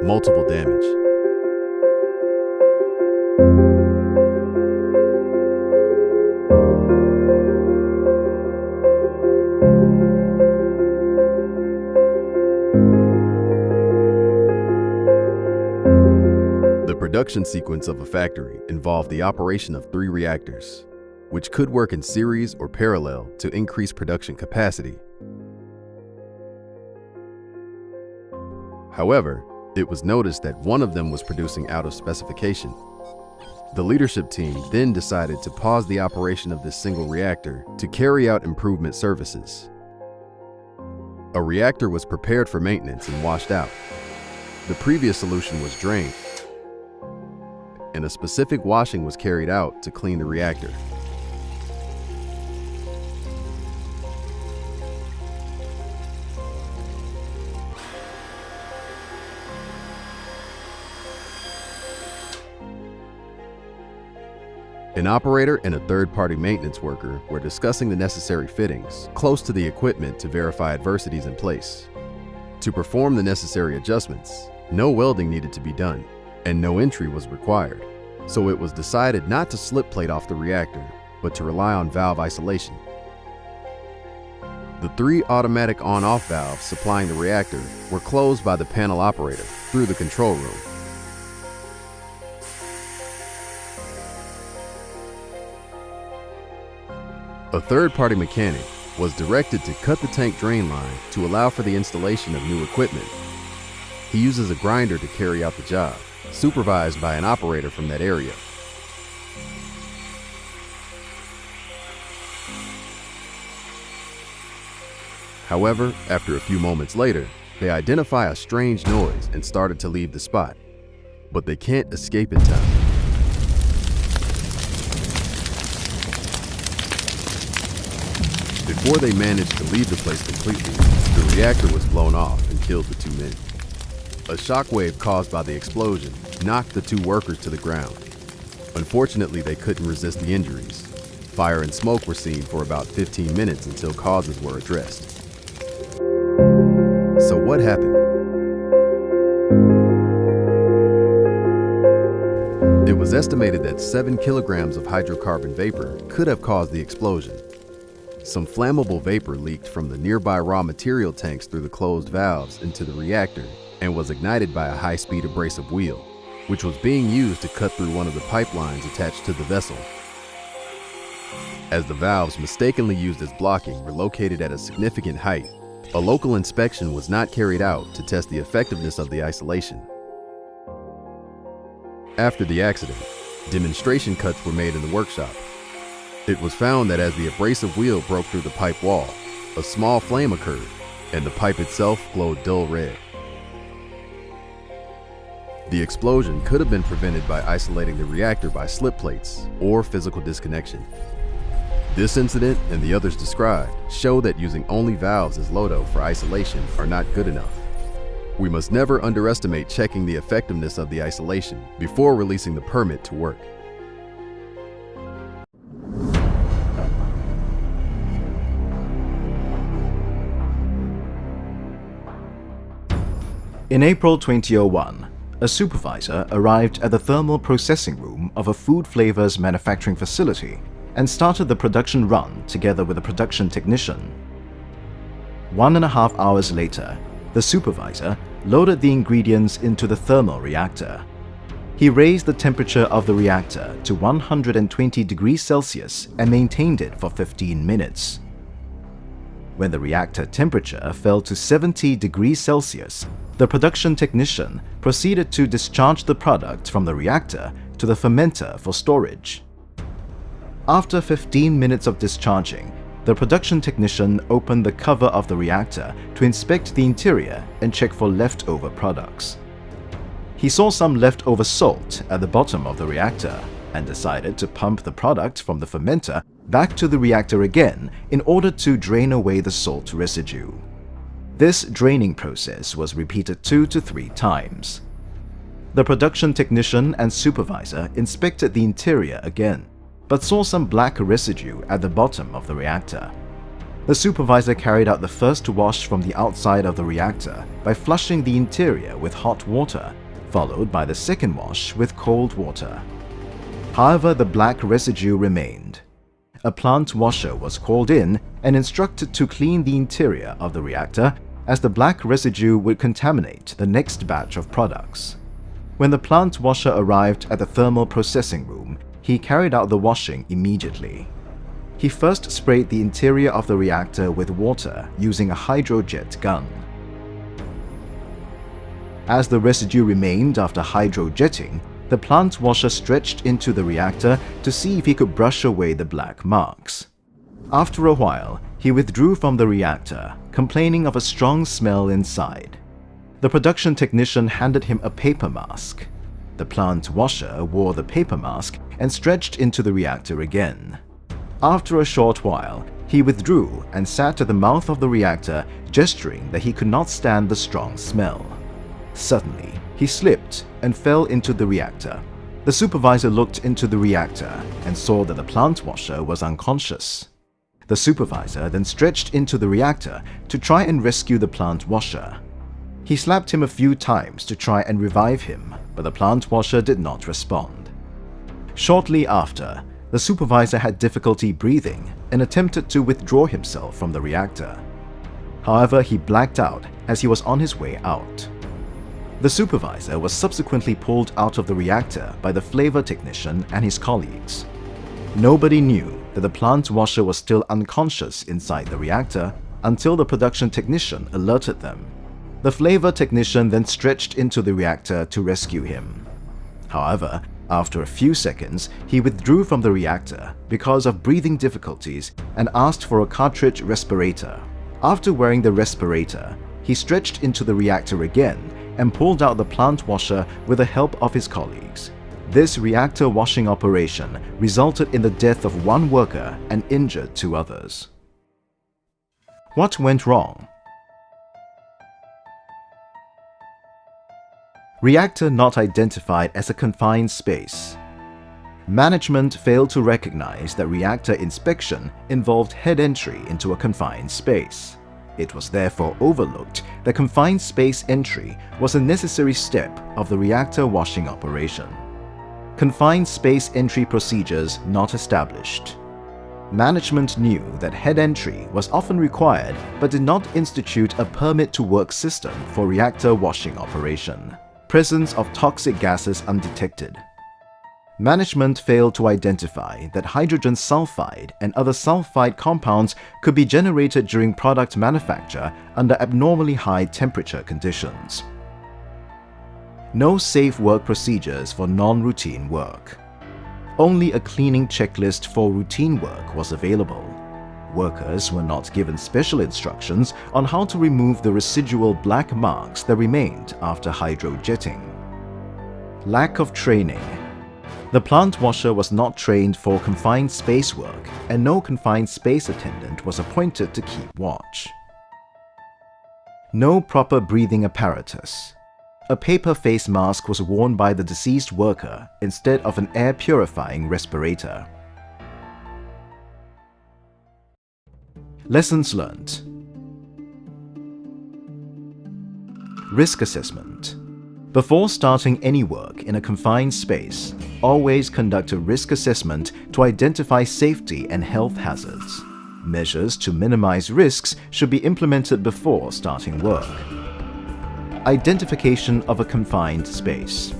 multiple damage. The production sequence of a factory involved the operation of 3 reactors, which could work in series or parallel to increase production capacity. However, it was noticed that one of them was producing out of specification. The leadership team then decided to pause the operation of this single reactor to carry out improvement services. A reactor was prepared for maintenance and washed out. The previous solution was drained, and a specific washing was carried out to clean the reactor. An operator and a third-party maintenance worker were discussing the necessary fittings close to the equipment to verify adversities in place. To perform the necessary adjustments, no welding needed to be done, and no entry was required. So it was decided not to slip plate off the reactor, but to rely on valve isolation. The 3 automatic on-off valves supplying the reactor were closed by the panel operator through the control room. A third-party mechanic was directed to cut the tank drain line to allow for the installation of new equipment. He uses a grinder to carry out the job, supervised by an operator from that area. However, after a few moments later, they identify a strange noise and started to leave the spot, but they can't escape in time. Before they managed to leave the place completely, the reactor was blown off and killed the 2 men. A shockwave caused by the explosion knocked the 2 workers to the ground. Unfortunately, they couldn't resist the injuries. Fire and smoke were seen for about 15 minutes until causes were addressed. So what happened? It was estimated that 7 kilograms of hydrocarbon vapor could have caused the explosion. Some flammable vapor leaked from the nearby raw material tanks through the closed valves into the reactor and was ignited by a high-speed abrasive wheel, which was being used to cut through one of the pipelines attached to the vessel. As the valves mistakenly used as blocking were located at a significant height, a local inspection was not carried out to test the effectiveness of the isolation. After the accident, demonstration cuts were made in the workshop. It was found that as the abrasive wheel broke through the pipe wall, a small flame occurred, and the pipe itself glowed dull red. The explosion could have been prevented by isolating the reactor by slip plates or physical disconnection. This incident and the others described show that using only valves as LODO for isolation are not good enough. We must never underestimate checking the effectiveness of the isolation before releasing the permit to work. In April 2001, a supervisor arrived at the thermal processing room of a food flavors manufacturing facility and started the production run together with a production technician. 1.5 hours later, the supervisor loaded the ingredients into the thermal reactor. He raised the temperature of the reactor to 120 degrees Celsius and maintained it for 15 minutes. When the reactor temperature fell to 70 degrees Celsius, the production technician proceeded to discharge the product from the reactor to the fermenter for storage. After 15 minutes of discharging, the production technician opened the cover of the reactor to inspect the interior and check for leftover products. He saw some leftover salt at the bottom of the reactor and decided to pump the product from the fermenter back to the reactor again in order to drain away the salt residue. This draining process was repeated 2 to 3 times. The production technician and supervisor inspected the interior again, but saw some black residue at the bottom of the reactor. The supervisor carried out the first wash from the outside of the reactor by flushing the interior with hot water, followed by the second wash with cold water. However, the black residue remained. A plant washer was called in and instructed to clean the interior of the reactor, as the black residue would contaminate the next batch of products. When the plant washer arrived at the thermal processing room, he carried out the washing immediately. He first sprayed the interior of the reactor with water using a hydrojet gun. As the residue remained after hydrojetting, the plant washer stretched into the reactor to see if he could brush away the black marks. After a while, he withdrew from the reactor, complaining of a strong smell inside. The production technician handed him a paper mask. The plant washer wore the paper mask and stretched into the reactor again. After a short while, he withdrew and sat at the mouth of the reactor, gesturing that he could not stand the strong smell. Suddenly, he slipped and fell into the reactor. The supervisor looked into the reactor and saw that the plant washer was unconscious. The supervisor then stretched into the reactor to try and rescue the plant washer. He slapped him a few times to try and revive him, but the plant washer did not respond. Shortly after, the supervisor had difficulty breathing and attempted to withdraw himself from the reactor. However, he blacked out as he was on his way out. The supervisor was subsequently pulled out of the reactor by the flavor technician and his colleagues. Nobody knew that the plant washer was still unconscious inside the reactor until the production technician alerted them. The flavor technician then stretched into the reactor to rescue him. However, after a few seconds, he withdrew from the reactor because of breathing difficulties and asked for a cartridge respirator. After wearing the respirator, he stretched into the reactor again and pulled out the plant washer with the help of his colleagues. This reactor washing operation resulted in the death of one worker and injured two others. What went wrong? Reactor not identified as a confined space. Management failed to recognize that reactor inspection involved head entry into a confined space. It was therefore overlooked that confined space entry was a necessary step of the reactor washing operation. Confined space entry procedures not established. Management knew that head entry was often required but did not institute a permit-to-work system for reactor washing operation. Presence of toxic gases undetected. Management failed to identify that hydrogen sulfide and other sulfide compounds could be generated during product manufacture under abnormally high temperature conditions. No safe work procedures for non-routine work. Only a cleaning checklist for routine work was available. Workers were not given special instructions on how to remove the residual black marks that remained after hydrojetting. Lack of training. The plant washer was not trained for confined space work, and no confined space attendant was appointed to keep watch. No proper breathing apparatus. A paper face mask was worn by the deceased worker instead of an air purifying respirator. Lessons learned. Risk assessment. Before starting any work in a confined space, always conduct a risk assessment to identify safety and health hazards. Measures to minimize risks should be implemented before starting work. Identification of a confined space.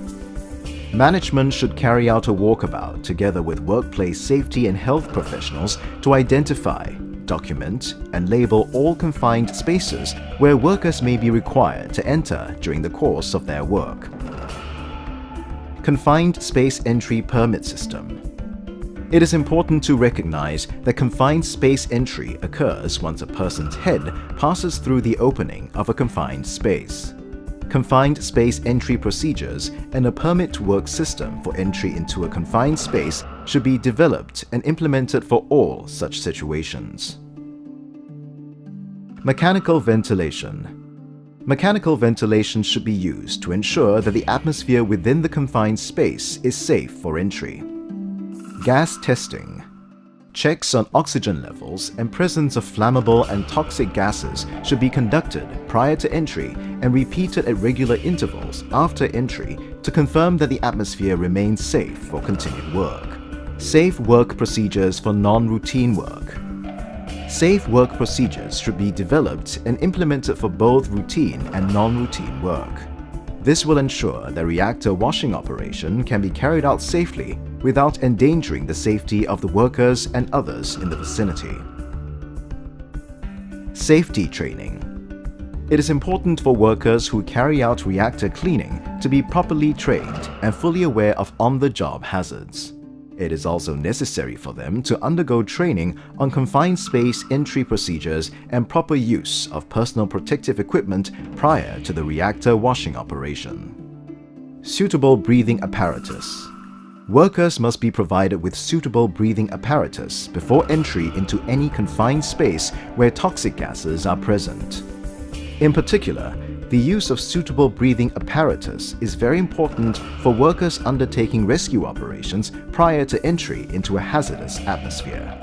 Management should carry out a walkabout together with workplace safety and health professionals to identify, document, and label all confined spaces where workers may be required to enter during the course of their work. Confined space entry permit system. It is important to recognize that confined space entry occurs once a person's head passes through the opening of a confined space. Confined space entry procedures and a permit-to-work system for entry into a confined space should be developed and implemented for all such situations. Mechanical ventilation. Mechanical ventilation should be used to ensure that the atmosphere within the confined space is safe for entry. Gas testing. Checks on oxygen levels and presence of flammable and toxic gases should be conducted prior to entry and repeated at regular intervals after entry to confirm that the atmosphere remains safe for continued work. Safe work procedures for non-routine work. Safe work procedures should be developed and implemented for both routine and non-routine work. This will ensure that reactor washing operation can be carried out safely without endangering the safety of the workers and others in the vicinity. Safety training. It is important for workers who carry out reactor cleaning to be properly trained and fully aware of on-the-job hazards. It is also necessary for them to undergo training on confined space entry procedures and proper use of personal protective equipment prior to the reactor washing operation. Suitable breathing apparatus. Workers must be provided with suitable breathing apparatus before entry into any confined space where toxic gases are present. In particular, the use of suitable breathing apparatus is very important for workers undertaking rescue operations prior to entry into a hazardous atmosphere.